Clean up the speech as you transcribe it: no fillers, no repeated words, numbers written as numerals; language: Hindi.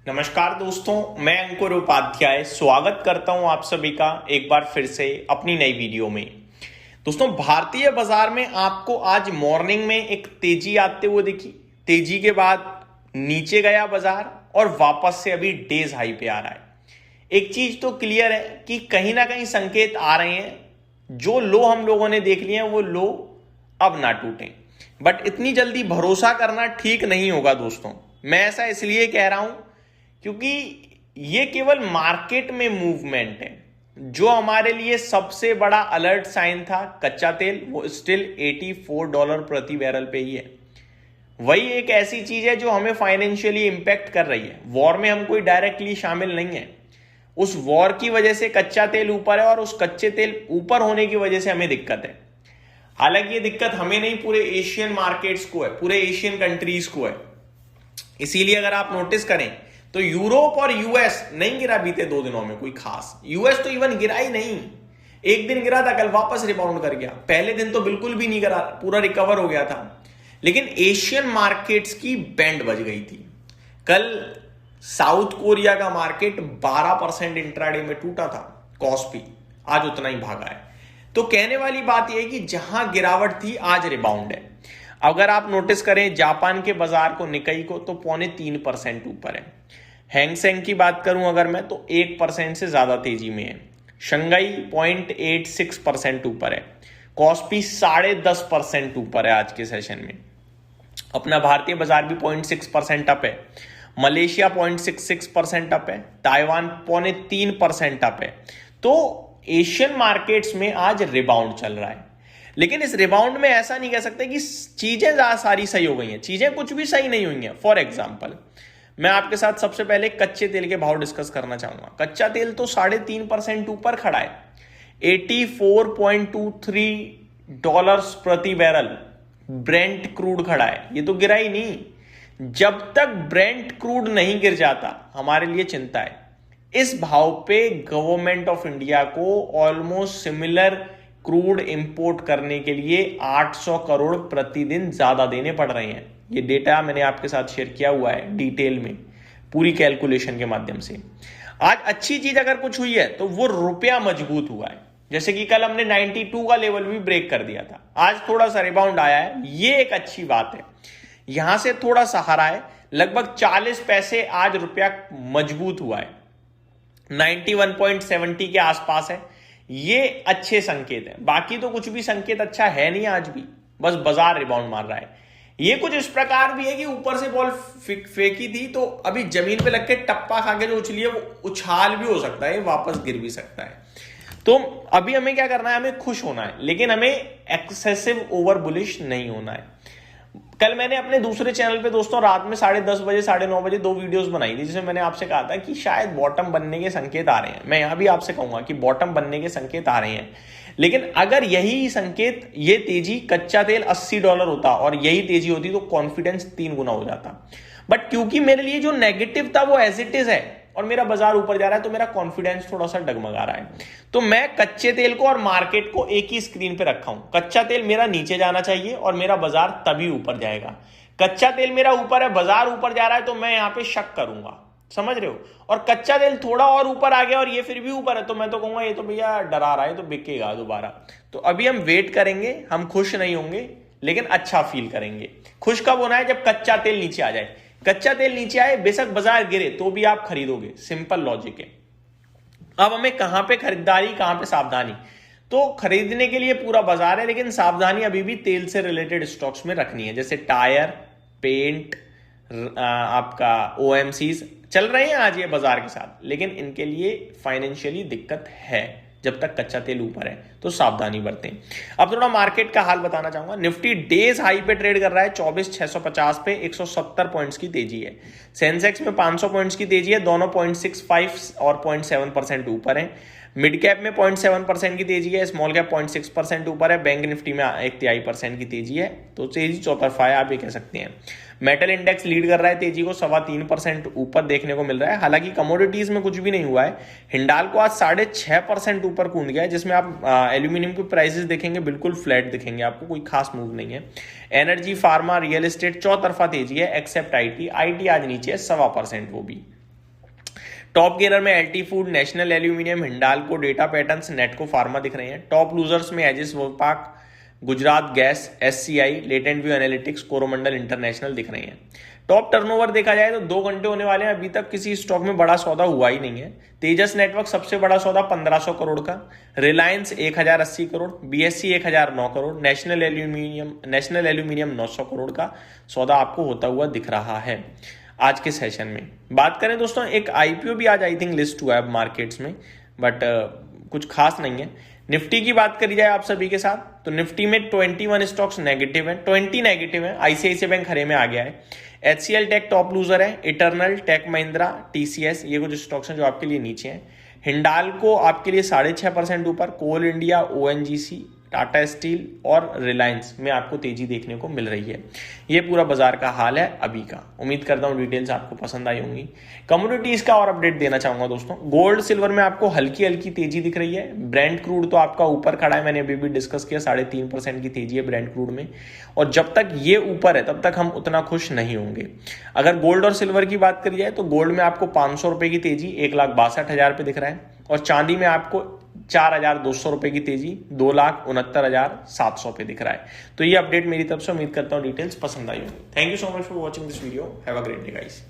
नमस्कार दोस्तों, मैं अंकुर उपाध्याय स्वागत करता हूं आप सभी का एक बार फिर से अपनी नई वीडियो में। दोस्तों, भारतीय बाजार में आपको आज मॉर्निंग में एक तेजी आते हुए दिखी। तेजी के बाद नीचे गया बाजार और वापस से अभी डेज हाई पे आ रहा है। एक चीज तो क्लियर है कि कहीं ना कहीं संकेत आ रहे हैं, जो लो हम लोगों ने देख लिए हैं वो लो अब ना टूटें। बट इतनी जल्दी भरोसा करना ठीक नहीं होगा दोस्तों। मैं ऐसा इसलिए कह रहा हूं क्योंकि ये केवल मार्केट में मूवमेंट है। जो हमारे लिए सबसे बड़ा अलर्ट साइन था कच्चा तेल, वो स्टिल $84 प्रति बैरल पे ही है। वही एक ऐसी चीज है जो हमें फाइनेंशियली इंपैक्ट कर रही है। वॉर में हम कोई डायरेक्टली शामिल नहीं है। उस वॉर की वजह से कच्चा तेल ऊपर है और उस कच्चे तेल ऊपर होने की वजह से हमें दिक्कत है। हालांकि ये दिक्कत हमें नहीं, पूरे एशियन मार्केट्स को है, पूरे एशियन कंट्रीज को है। इसीलिए अगर आप नोटिस करें तो यूरोप और यूएस नहीं गिरा बीते 2 दिनों में कोई खास। यूएस तो इवन गिरा ही नहीं, एक दिन गिरा था, कल वापस रिबाउंड कर गया। पहले दिन तो बिल्कुल भी नहीं गिरा, पूरा रिकवर हो गया था। लेकिन एशियन मार्केट्स की बैंड बज गई थी। कल साउथ कोरिया का मार्केट 12% इंट्राडे में टूटा था, कॉस्पी आज उतना ही भागा है। तो कहने वाली बात यह है कि जहां गिरावट थी आज रिबाउंड है। अगर आप नोटिस करें जापान के बाजार को, निकाई को, तो 3.25% ऊपर है। हैंगसेंग की बात करूं अगर मैं, तो 1% से ज्यादा तेजी में है। शंघाई 0.86% ऊपर है। कॉस्पी 10.5% ऊपर है आज के सेशन में। अपना भारतीय बाजार भी 0.6% अप है। मलेशिया 0.66% अप है। ताइवान 0.3% अप है। तो एशियन मार्केट्स में आज रिबाउंड चल रहा है। लेकिन इस रिबाउंड में ऐसा नहीं कह सकते कि चीजें सारी सही हो गई हैं। चीजें कुछ भी सही नहीं हुई हैं। फॉर एग्जाम्पल, मैं आपके साथ सबसे पहले कच्चे तेल के भाव डिस्कस करना चाहूंगा। कच्चा तेल तो 3.5% ऊपर खड़ा है, $84.23 प्रति बैरल। ब्रेंट क्रूड खड़ा है, ये तो गिरा ही नहीं। जब तक ब्रेंट क्रूड नहीं गिर जाता हमारे लिए चिंता है। इस भाव पे गवर्नमेंट ऑफ इंडिया को ऑलमोस्ट सिमिलर क्रूड इंपोर्ट करने के लिए 800 करोड़ प्रतिदिन ज्यादा देने पड़ रहे हैं। ये डेटा मैंने आपके साथ शेयर किया हुआ है डिटेल में, पूरी कैलकुलेशन के माध्यम से। आज अच्छी चीज अगर कुछ हुई है तो वो रुपया मजबूत हुआ है। जैसे कि कल हमने 92 का लेवल भी ब्रेक कर दिया था, आज थोड़ा सा रिबाउंड आया है, ये एक अच्छी बात है। यहां से थोड़ा सहारा है, लगभग 40 पैसे आज रुपया मजबूत हुआ है। 91.70 के आसपास है। ये अच्छे संकेत है। बाकी तो कुछ भी संकेत अच्छा है नहीं आज भी, बस बाजार रिबाउंड मार रहा है। ये कुछ इस प्रकार भी है कि ऊपर से बॉल फेंकी थी तो अभी जमीन पे लग के टप्पा खा के जो उछली है वो उछाल भी हो सकता है, वापस गिर भी सकता है। तो अभी हमें क्या करना है, हमें खुश होना है, लेकिन हमें एक्सेसिव ओवर बुलिश नहीं होना है। कल मैंने अपने दूसरे चैनल पे दोस्तों रात में 10:30 बजे 9:30 बजे 2 वीडियोस बनाई थी, जिसमें मैंने आपसे कहा था कि शायद बॉटम बनने के संकेत आ रहे हैं। मैं यहां भी आपसे कहूंगा कि बॉटम बनने के संकेत आ रहे हैं। लेकिन अगर यही संकेत, ये तेजी, कच्चा तेल $80 होता और यही तेजी होती तो कॉन्फिडेंस 3 गुना हो जाता। बट क्योंकि मेरे लिए जो नेगेटिव था वो एज इट इज है और मेरा बाजार ऊपर जा रहा है, तो मेरा कॉन्फिडेंस थोड़ा सा डगमगा रहा है। तो मैं कच्चे तेल को और मार्केट को एक ही स्क्रीन पे रखा हूं। कच्चा तेल मेरा नीचे जाना चाहिए और मेरा बाजार तभी ऊपर जाएगा। कच्चा तेल मेरा ऊपर है, बाजार ऊपर जा रहा है, तो मैं यहां पे शक करूंगा, समझ रहे हो। और कच्चा तेल थोड़ा और ऊपर आ गया और ये फिर भी ऊपर है, तो मैं तो कहूंगा ये तो भैया डरा रहा है, तो बिकेगा दोबारा। तो अभी हम वेट करेंगे, हम खुश नहीं होंगे लेकिन अच्छा फील करेंगे। खुश कब होना है, जब कच्चा तेल नीचे आ जाए। कच्चा तेल नीचे आए, बेशक बाजार गिरे तो भी आप खरीदोगे, सिंपल लॉजिक है। अब हमें कहां पे खरीदारी, कहां पे सावधानी, तो खरीदने के लिए पूरा बाजार है, लेकिन सावधानी अभी भी तेल से रिलेटेड स्टॉक्स में रखनी है। जैसे टायर, पेंट, आपका ओएमसीज चल रहे हैं आज ये बाजार के साथ, लेकिन इनके लिए फाइनेंशियली दिक्कत है जब तक कच्चा तेल ऊपर है, तो सावधानी बरतें। अब थोड़ा मार्केट का हाल बताना चाहूंगा। निफ्टी डेज हाई पे ट्रेड कर रहा है 24,650 पे, 170 पॉइंट्स की तेजी है। सेंसेक्स में 500 पॉइंट्स की तेजी है, दोनों 0.65 और 0.7% ऊपर है। मिड कैप में 0.7% की तेजी है, स्मॉल कैप 0.6% ऊपर है। बैंक निफ्टी में 1/3% की तेजी है, तो तेजी चौतरफा है, आप ये कह सकते हैं। मेटल इंडेक्स लीड कर रहा है, तेजी को 3.25% ऊपर देखने को मिल रहा है। हालांकि कमोडिटीज में कुछ भी नहीं हुआ है। हिंडाल को आज 6.5% ऊपर कूद गया है, जिसमें आप एल्यूमिनियम के प्राइसेस देखेंगे बिल्कुल फ्लैट दिखेंगे आपको, कोई खास मूव नहीं है। एनर्जी, फार्मा, रियल एस्टेट चौतरफा तेजी है, एक्सेप्ट आईटी। आईटी आज नीचे है 1.25%, वो भी टॉप गेनर में LT food, national aluminium, Hindalco, data patterns, Natco pharma दिख रहे हैं। टॉप लूजर्स में Aegis Vopak, Gujarat gas, SCI, Latent View Analytics, Coromandel international दिख रहे हैं। टॉप टर्नओवर देखा जाए तो 2 घंटे होने वाले हैं, अभी तक किसी स्टॉक में बड़ा सौदा हुआ ही नहीं है। तेजस नेटवर्क सबसे बड़ा सौदा 1500 करोड़ का, Reliance 1080 crore, BSc 1009 crore, national aluminium 900 crore का सौदा आपको होता हुआ दिख रहा है आज के सेशन में। बात करें दोस्तों, एक आईपीओ भी आज आई थिंक लिस्ट हुआ है मार्केट्स में, बट कुछ खास नहीं है। निफ्टी की बात करी जाए आप सभी के साथ, तो निफ्टी में 21 स्टॉक्स नेगेटिव है, 20 नेगेटिव है। आईसीआईसीआई बैंक हरे में आ गया है। एचसीएल टेक टॉप लूजर है, इटर्नल, टेक महिंद्रा, टीसीएस, ये कुछ स्टॉक्स हैं जो आपके लिए नीचे हैं। हिंडाल्को आपके लिए 6.5% ऊपर, कोल इंडिया, ओएनजीसी, टाटा स्टील और रिलायंस में आपको तेजी देखने को मिल रही है। ये पूरा बाजार का हाल है अभी का। उम्मीद करता हूँ डिटेल्स आपको पसंद आई होंगी। कम्युनिटीज का और अपडेट देना चाहूंगा दोस्तों। गोल्ड सिल्वर में आपको हल्की हल्की तेजी दिख रही है। ब्रेंट क्रूड तो आपका ऊपर खड़ा है, मैंने अभी भी डिस्कस किया, 3.5% की तेजी है ब्रेंट क्रूड में, और जब तक ये ऊपर है तब तक हम उतना खुश नहीं होंगे। अगर गोल्ड और सिल्वर की बात करी जाए तो गोल्ड में आपको 500 रुपए की तेजी 1,62,000 पे दिख रहा है, और चांदी में आपको 4,200 रुपए की तेजी 2,69,700 पे दिख रहा है। तो ये अपडेट मेरी तरफ से, उम्मीद करता हूँ डिटेल्स पसंद आई होगी। Thank you so much for watching this video. Have a great day guys.